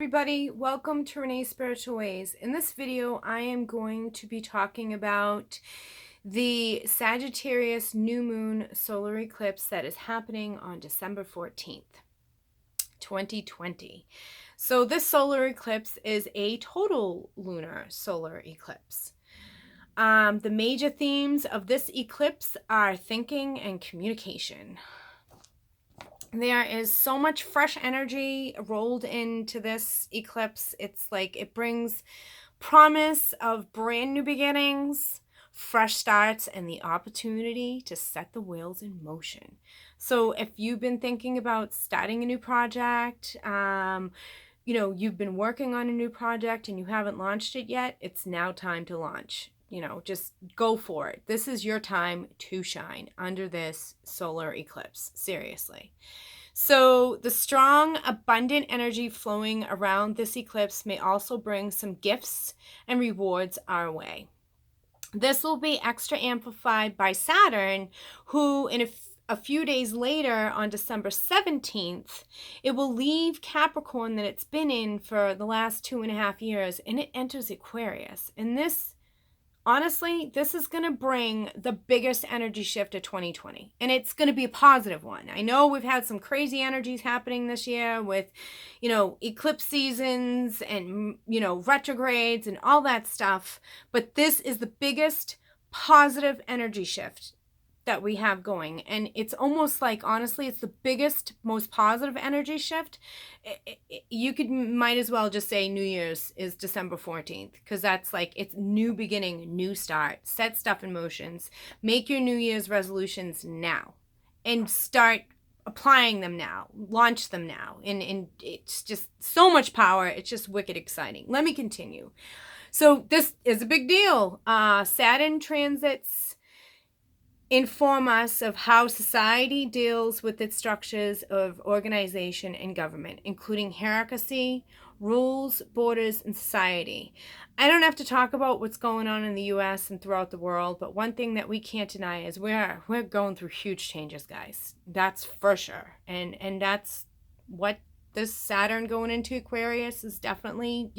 Everybody, welcome to Renee's Spiritual Ways. In this video, I am going to be talking about the Sagittarius new moon solar eclipse that is happening on December 14th, 2020. So this solar eclipse is a total lunar solar eclipse. The major themes of this eclipse are thinking and communication. There is so much fresh energy rolled into this eclipse. It's like it brings promise of brand new beginnings, fresh starts, and the opportunity to set the wheels in motion. So if you've been thinking about starting a new project, you've been working on a new project and you haven't launched it yet, it's now time to launch. Just go for it. This is your time to shine under this solar eclipse. Seriously. So the strong, abundant energy flowing around this eclipse may also bring some gifts and rewards our way. This will be extra amplified by Saturn, who in a few days later, on December 17th, it will leave Capricorn that it's been in for the last 2.5 years, and it enters Aquarius. And this, honestly, this is going to bring the biggest energy shift of 2020, and it's going to be a positive one. I know we've had some crazy energies happening this year with, eclipse seasons and, retrogrades and all that stuff, but this is the biggest positive energy shift that we have going, and it's almost like, honestly, it's the biggest, most positive energy shift. You might as well just say New Year's is December 14th, because that's like, it's new beginning, new start, set stuff in motions, make your New Year's resolutions now and start applying them now, launch them now, and it's just so much power. It's just wicked exciting. Let me continue. So this is a big deal. Saturn transits inform us of how society deals with its structures of organization and government, including hierarchy, rules, borders, and society. I don't have to talk about what's going on in the US and throughout the world, but one thing that we can't deny is we're going through huge changes, guys. That's for sure. And that's what this Saturn going into Aquarius is definitely,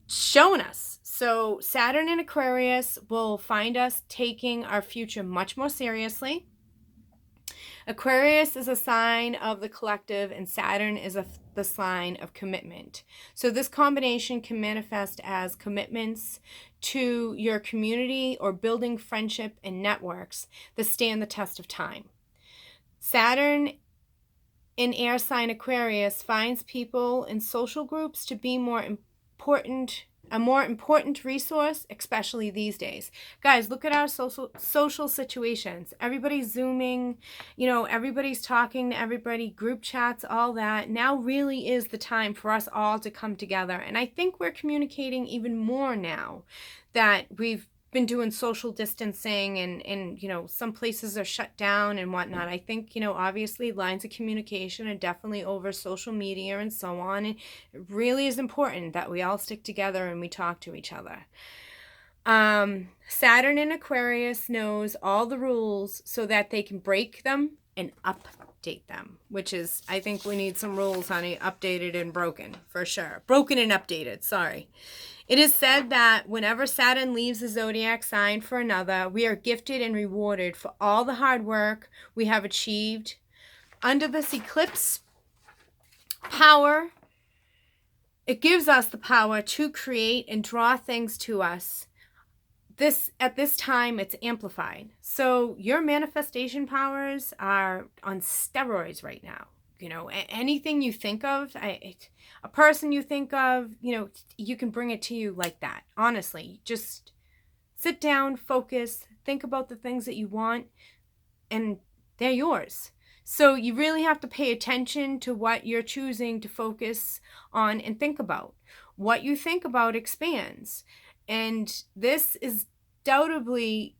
showing us. So Saturn in Aquarius will find us taking our future much more seriously. Aquarius is a sign of the collective, and Saturn is the sign of commitment. So this combination can manifest as commitments to your community or building friendship and networks that stand the test of time. Saturn in air sign Aquarius finds people in social groups to be a more important resource, especially these days. Guys, look at our social situations. Everybody's Zooming, everybody's talking to everybody, group chats, all that. Now really is the time for us all to come together. And I think we're communicating even more now that we've been doing social distancing and some places are shut down and whatnot. I think, obviously lines of communication are definitely over social media and so on. And it really is important that we all stick together and we talk to each other. Saturn in Aquarius knows all the rules so that they can break them and update them, which is, I think we need some rules, honey, updated and broken, for sure. Broken and updated, sorry. It is said that whenever Saturn leaves the zodiac sign for another, we are gifted and rewarded for all the hard work we have achieved. Under this eclipse power, it gives us the power to create and draw things to us. At this time, it's amplified. So your manifestation powers are on steroids right now. Anything you think of, a person you think of, you can bring it to you like that. Honestly, just sit down, focus, think about the things that you want, and they're yours. So you really have to pay attention to what you're choosing to focus on and think about. What you think about expands. And this is doubly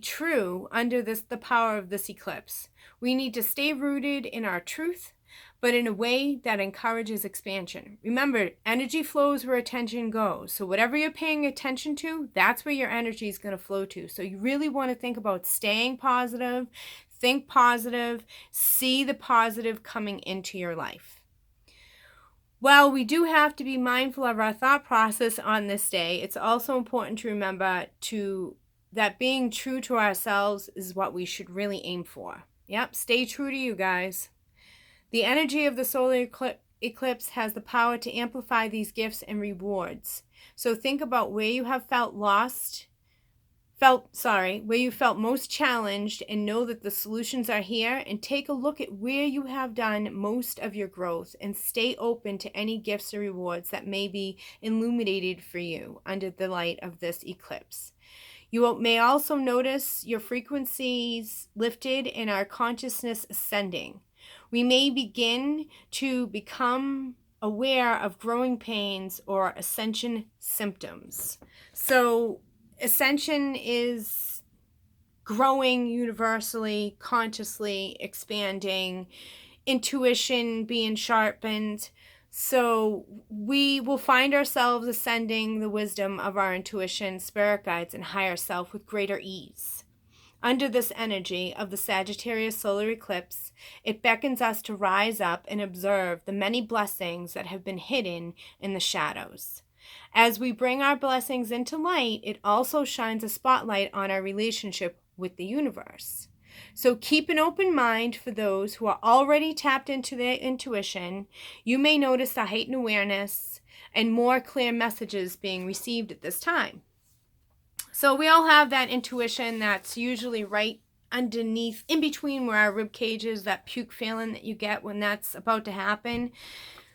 true under the power of this eclipse. We need to stay rooted in our truth, but in a way that encourages expansion. Remember, energy flows where attention goes. So whatever you're paying attention to, that's where your energy is going to flow to. So you really want to think about staying positive, think positive, see the positive coming into your life. While we do have to be mindful of our thought process on this day, it's also important to remember that being true to ourselves is what we should really aim for. Yep, stay true to you guys. The energy of the solar eclipse has the power to amplify these gifts and rewards. So think about where you have where you felt most challenged, and know that the solutions are here, and take a look at where you have done most of your growth and stay open to any gifts or rewards that may be illuminated for you under the light of this eclipse. You may also notice your frequencies lifted and our consciousness ascending. We may begin to become aware of growing pains or ascension symptoms. So ascension is growing universally, consciously expanding, intuition being sharpened. So we will find ourselves ascending the wisdom of our intuition, spirit guides, and higher self with greater ease. Under this energy of the Sagittarius solar eclipse, it beckons us to rise up and observe the many blessings that have been hidden in the shadows. As we bring our blessings into light, it also shines a spotlight on our relationship with the universe. So keep an open mind for those who are already tapped into their intuition. You may notice a heightened awareness and more clear messages being received at this time. So we all have that intuition that's usually right underneath, in between where our rib cage is, that puke feeling that you get when that's about to happen.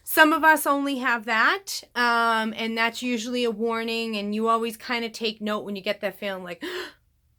Some of us only have that, and that's usually a warning, and you always kind of take note when you get that feeling like,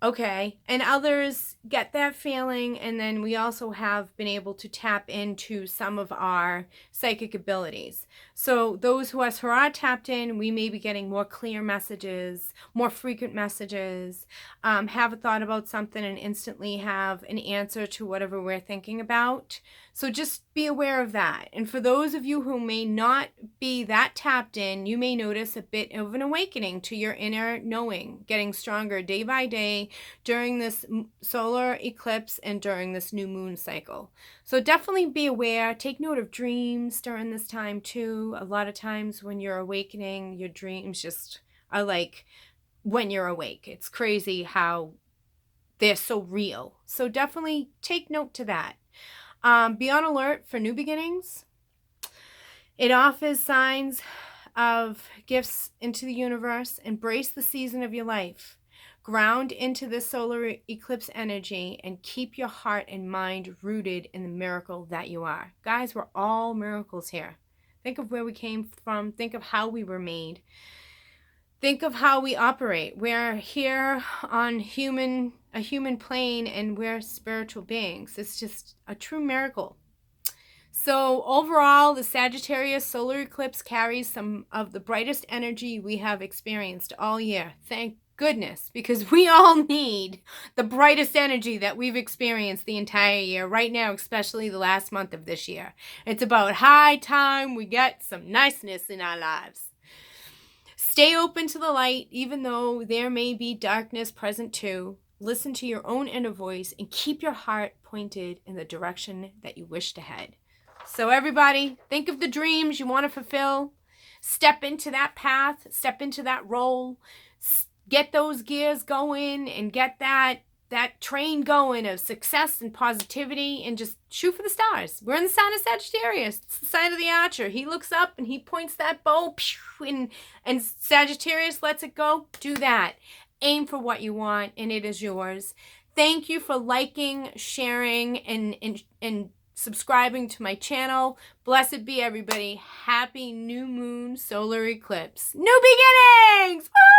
okay. And others get that feeling, and then we also have been able to tap into some of our psychic abilities. So those of us who are tapped in, we may be getting more clear messages, more frequent messages, have a thought about something and instantly have an answer to whatever we're thinking about. So just be aware of that. And for those of you who may not be that tapped in, you may notice a bit of an awakening to your inner knowing, getting stronger day by day during this solar eclipse and during this new moon cycle. So definitely be aware. Take note of dreams during this time too. A lot of times when you're awakening, your dreams just are like when you're awake. It's crazy how they're so real. So definitely take note to that. Be on alert for new beginnings. It offers signs of gifts into the universe. Embrace the season of your life. Ground into this solar eclipse energy and keep your heart and mind rooted in the miracle that you are. Guys, we're all miracles here. Think of where we came from. Think of how we were made. Think of how we operate. We're here on a human plane, and we're spiritual beings. It's just a true miracle. So overall, the Sagittarius solar eclipse carries some of the brightest energy we have experienced all year. Thank goodness, because we all need the brightest energy that we've experienced the entire year right now, especially the last month of this year. It's about high time we get some niceness in our lives. Stay open to the light, even though there may be darkness present too. Listen to your own inner voice and keep your heart pointed in the direction that you wish to head. So everybody, think of the dreams you want to fulfill. Step into that path. Step into that role. Get those gears going and get that train going of success and positivity, and just shoot for the stars. We're in the sign of Sagittarius. It's the sign of the archer. He looks up and he points that bow, and Sagittarius lets it go. Do that. Aim for what you want, and it is yours. Thank you for liking, sharing, and subscribing to my channel. Blessed be everybody. Happy new moon solar eclipse. New beginnings! Woo!